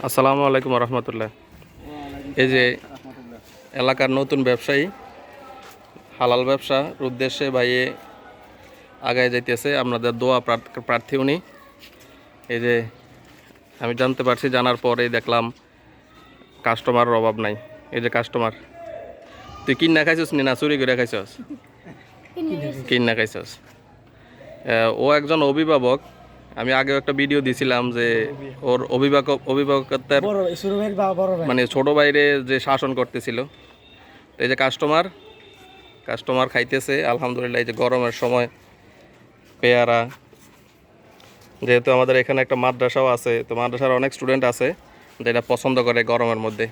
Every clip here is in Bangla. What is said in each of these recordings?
আসসালামু আলাইকুম রহমতুল্লাহ। এই যে এলাকার নতুন ব্যবসায়ী হালাল ব্যবসার উদ্দেশ্যে ভাইয়ে আগায় যাইতেছে, আপনাদের দোয়া প্রার্থী উনি। এই যে আমি জানতে পারছি, জানার পরেই দেখলাম কাস্টমারের অভাব নাই। এই যে কাস্টমার, তুই কিনা খাইছস না চুরি করে খাইছস? কিনা খাইছস। ও একজন অভিভাবক। আমি আগেও একটা ভিডিও দিছিলাম যে ওর অভিভাবকত্বের মানে ছোট ভাইরে যে শাসন করতেছিল। এই যে কাস্টমার খাইতেছে আলহামদুলিল্লাহ। এই যে গরমের সময় পেয়ারা, যেহেতু আমাদের এখানে একটা মাদ্রাসাও আছে, তো মাদ্রাসার অনেক স্টুডেন্ট আছে যেটা পছন্দ করে গরমের মধ্যে।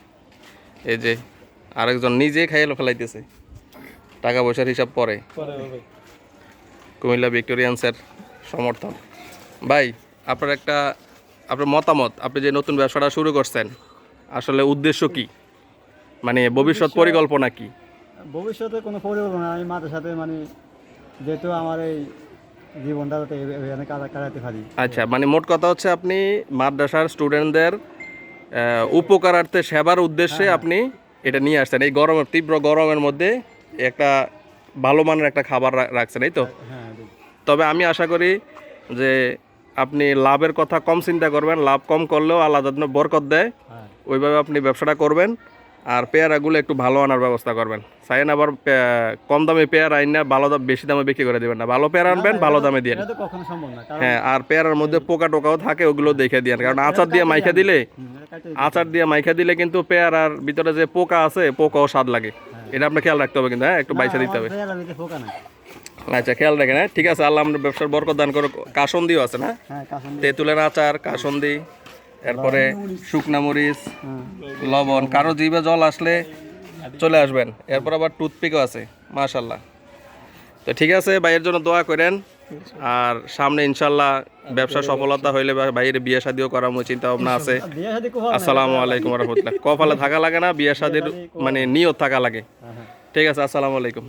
এই যে আরেকজন নিজে খাইয়ে ফেলাইতেছে, টাকা পয়সার হিসাব পরে। কুমিল্লা ভিক্টোরিয়ান্সের সমর্থন। ভাই, আপনার মতামত, আপনি যে নতুন ব্যবসাটা শুরু করছেন, আসলে উদ্দেশ্য কি, মানে ভবিষ্যৎ পরিকল্পনা কি? ভবিষ্যতে কোনো পরিকল্পনা আমি মাদের সাথে মানে যেহেতু আমার এই জীবনটা যাতে এখানে কাটাতে পারি। আচ্ছা, মানে মোট কথা হচ্ছে আপনি মাদ্রাসার স্টুডেন্টদের উপকারার্থে সেবার উদ্দেশ্যে আপনি এটা নিয়ে আসছেন। এই তীব্র গরমের মধ্যে একটা ভালো মানের একটা খাবার রাখছেন, এই তো? হ্যাঁ। তবে আমি আশা করি যে আপনি লাভের কথা কম চিন্তা করবেন, লাভ কম করলেও আল্লাহ যত্ন বরকত দেয়, ওইভাবে আপনি ব্যবসাটা করবেন। আর পেয়ারাগুলো একটু ভালো আনার ব্যবস্থা করবেন। চাইন আবার কম দামে পেয়ারা আইন না ভালো দাম বেশি দামে বিক্রি করে দেবেন না, ভালো পেয়ারা আনবেন, ভালো দামে দিয়ে। হ্যাঁ, আর পেয়ারার মধ্যে পোকা টোকাও থাকে, ওগুলো দেখে দিয়েন। কারণ আচার দিয়ে মাইখা দিলে কিন্তু পেয়ারার ভিতরে যে পোকা আছে, পোকাও স্বাদ লাগে। এটা আপনার খেয়াল রাখতে হবে কিন্তু, হ্যাঁ, একটু বাইসা দিতে হবে। আচ্ছা, খেয়াল রাখেন। হ্যাঁ, ঠিক আছে। আল্লাহ আমাদের ব্যবসার বরকত দান করে। কাসন্দিও আছে না? তেঁতুলের আচার, কাসন্দি, এরপরে শুকনা মরিচ, লবণ। কারো জিভে জল আসলে চলে আসবেন। এরপর আবার টুথপিকও আছে, মাশাল্লাহ। তো ঠিক আছে, ভাইয়ের জন্য দোয়া করেন। আর সামনে ইনশাল্লাহ ব্যবসা সফলতা হইলে ভাইয়ের বিয়ে শাদিও করার চিন্তা ভাবনা আছে। আসসালামু আলাইকুম রহমতুল্লাহ। কপালে থাকা লাগে না, বিয়ে শাদির মানে নিয়ত থাকা লাগে। ঠিক আছে, আসসালামু আলাইকুম।